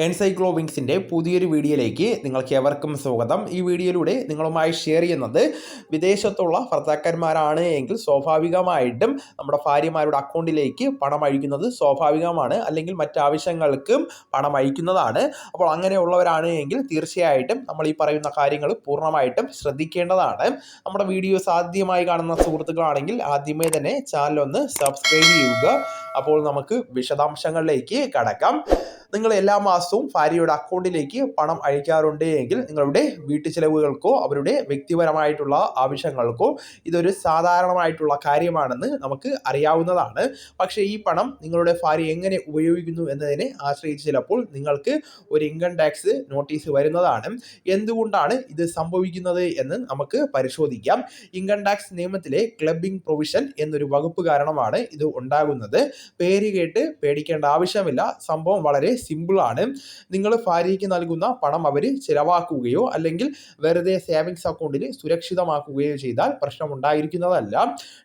എൻസൈക്ലോവിങ്സിൻ്റെ പുതിയൊരു വീഡിയോയിലേക്ക് നിങ്ങൾക്ക് എവർക്കും സ്വാഗതം. ഈ വീഡിയോയിലൂടെ നിങ്ങളുമായി ഷെയർ ചെയ്യുന്നത് വിദേശത്തുള്ള ഭർത്താക്കന്മാരാണ് എങ്കിൽ സ്വാഭാവികമായിട്ടും നമ്മുടെ ഭാര്യമാരുടെ അക്കൗണ്ടിലേക്ക് പണം അയക്കുന്നത് സ്വാഭാവികമാണ്, അല്ലെങ്കിൽ മറ്റാവശ്യങ്ങൾക്കും പണം അയക്കുന്നതാണ്. അപ്പോൾ അങ്ങനെയുള്ളവരാണ് എങ്കിൽ തീർച്ചയായിട്ടും നമ്മൾ ഈ പറയുന്ന കാര്യങ്ങൾ പൂർണ്ണമായിട്ടും ശ്രദ്ധിക്കേണ്ടതാണ്. നമ്മുടെ വീഡിയോസ് ആദ്യമായി കാണുന്ന സുഹൃത്തുക്കളാണെങ്കിൽ ആദ്യമേ തന്നെ ചാനൽ ഒന്ന് സബ്സ്ക്രൈബ് ചെയ്യുക. അപ്പോൾ നമുക്ക് വിശദാംശങ്ങളിലേക്ക് കടക്കാം. നിങ്ങൾ എല്ലാ മാസവും ഭാര്യയുടെ അക്കൗണ്ടിലേക്ക് പണം അയക്കാറുണ്ട് എങ്കിൽ നിങ്ങളുടെ വീട്ടു ചെലവുകൾക്കോ അവരുടെ വ്യക്തിപരമായിട്ടുള്ള ആവശ്യങ്ങൾക്കോ ഇതൊരു സാധാരണമായിട്ടുള്ള കാര്യമാണെന്ന് നമുക്ക് അറിയാവുന്നതാണ്. പക്ഷേ ഈ പണം നിങ്ങളുടെ ഭാര്യ എങ്ങനെ ഉപയോഗിക്കുന്നു എന്നതിനെ ആശ്രയിച്ച് ചിലപ്പോൾ നിങ്ങൾക്ക് ഒരു ഇൻകം ടാക്സ് നോട്ടീസ് വരുന്നതാണ്. എന്തുകൊണ്ടാണ് ഇത് സംഭവിക്കുന്നത് എന്ന് നമുക്ക് പരിശോധിക്കാം. ഇൻകം ടാക്സ് നിയമത്തിലെ ക്ലബിംഗ് പ്രൊവിഷൻ എന്നൊരു വകുപ്പ് കാരണമാണ് ഇത് ഉണ്ടാകുന്നത്. പേര് കേട്ട് പേടിക്കേണ്ട ആവശ്യമില്ല. സംഭവം വളരെ സിമ്പിളാണ്. നിങ്ങൾ ഭാര്യയ്ക്ക് നൽകുന്ന പണം അവർ ചിലവാക്കുകയോ അല്ലെങ്കിൽ വെറുതെ സേവിങ്സ് അക്കൗണ്ടിൽ സുരക്ഷിതമാക്കുകയോ ചെയ്താൽ പ്രശ്നം ഉണ്ടായിരിക്കുന്നതല്ല,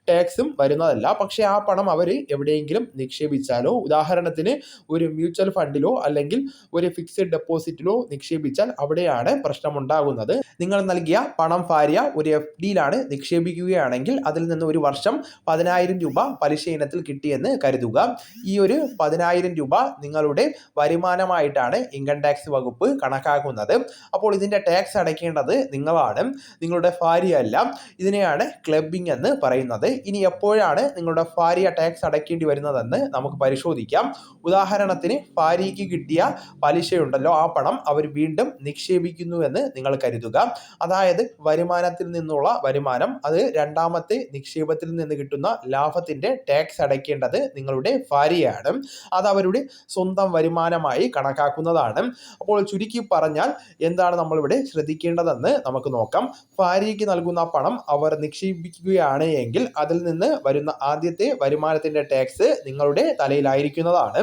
ടാക്സും വരുന്നതല്ല. പക്ഷേ ആ പണം അവർ എവിടെയെങ്കിലും നിക്ഷേപിച്ചാലോ, ഉദാഹരണത്തിന് ഒരു മ്യൂച്വൽ ഫണ്ടിലോ അല്ലെങ്കിൽ ഒരു ഫിക്സഡ് ഡെപ്പോസിറ്റിലോ നിക്ഷേപിച്ചാൽ അവിടെയാണ് പ്രശ്നം ഉണ്ടാകുന്നത്. നിങ്ങൾ നൽകിയ പണം ഭാര്യ ഒരു FDയിലാണ് നിക്ഷേപിക്കുകയാണെങ്കിൽ അതിൽ നിന്ന് ഒരു വർഷം 10,000 രൂപ പലിശ ഇനത്തിൽ കിട്ടിയെന്ന് കരുതുക. ഈ ഒരു 10,000 രൂപ നിങ്ങളുടെ വരുമാനമായിട്ടാണ് ഇൻകം ടാക്സ് വകുപ്പ് കണക്കാക്കുന്നത്. അപ്പോൾ ഇതിൻ്റെ ടാക്സ് അടയ്ക്കേണ്ടത് നിങ്ങളാണ്, നിങ്ങളുടെ ഭാര്യയല്ല. ഇതിനെയാണ് ക്ലബിംഗ് എന്ന് പറയുന്നത്. ഇനി എപ്പോഴാണ് നിങ്ങളുടെ ഭാര്യ ടാക്സ് അടയ്ക്കേണ്ടി വരുന്നതെന്ന് നമുക്ക് പരിശോധിക്കാം. ഉദാഹരണത്തിന് ഭാര്യയ്ക്ക് കിട്ടിയ പലിശയുണ്ടല്ലോ, ആ പണം അവർ വീണ്ടും നിക്ഷേപിക്കുന്നുവെന്ന് നിങ്ങൾ കരുതുക. അതായത് വരുമാനത്തിൽ നിന്നുള്ള വരുമാനം, അത് രണ്ടാമത്തെ നിക്ഷേപത്തിൽ നിന്ന് കിട്ടുന്ന ലാഭത്തിൻ്റെ ടാക്സ് അടയ്ക്കേണ്ടത് നിങ്ങളുടെ ഭാര്യയാണ്. അത് അവരുടെ സ്വന്തം വരുമാനമായി കണക്കാക്കുന്നതാണ്. അപ്പോൾ ചുരുക്കി പറഞ്ഞാൽ എന്താണ് നമ്മളിവിടെ ശ്രദ്ധിക്കേണ്ടതെന്ന് നമുക്ക് നോക്കാം. ഭാര്യയ്ക്ക് നൽകുന്ന പണം അവർ നിക്ഷേപിക്കുകയാണ് എങ്കിൽ അതിൽ നിന്ന് വരുന്ന ആദ്യത്തെ വരുമാനത്തിൻ്റെ ടാക്സ് നിങ്ങളുടെ തലയിലായിരിക്കുന്നതാണ്.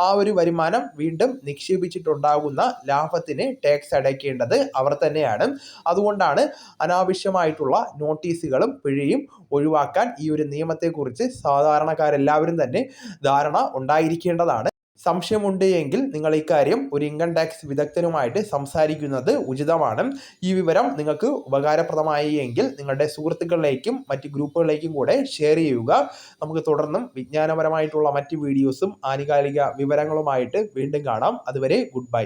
ആ ഒരു വരുമാനം വീണ്ടും നിക്ഷേപിച്ചിട്ടുണ്ടാകുന്ന ലാഭത്തിന് ടാക്സ് അടയ്ക്കേണ്ടത് അവർ തന്നെയാണ്. അതുകൊണ്ടാണ് അനാവശ്യമായിട്ടുള്ള നോട്ടീസുകളും പിഴയും ഒഴിവാക്കാൻ ഈ ഒരു നിയമത്തെക്കുറിച്ച് സാധാരണക്കാരെല്ലാവരും തന്നെ ധാരണ ഉണ്ടായിരിക്കേണ്ടതാണ്. സംശയമുണ്ട് എങ്കിൽ നിങ്ങൾ ഇക്കാര്യം ഒരു ഇൻകം ടാക്സ് വിദഗ്ധനുമായിട്ട് സംസാരിക്കുന്നത് ഉചിതമാണ്. ഈ വിവരം നിങ്ങൾക്ക് ഉപകാരപ്രദമായി എങ്കിൽ നിങ്ങളുടെ സുഹൃത്തുക്കളിലേക്കും മറ്റ് ഗ്രൂപ്പുകളിലേക്കും കൂടെ ഷെയർ ചെയ്യുക. നമുക്ക് തുടർന്നും വിജ്ഞാനപരമായിട്ടുള്ള മറ്റ് വീഡിയോസും ആനുകാലിക വിവരങ്ങളുമായിട്ട് വീണ്ടും കാണാം. അതുവരെ ഗുഡ് ബൈ.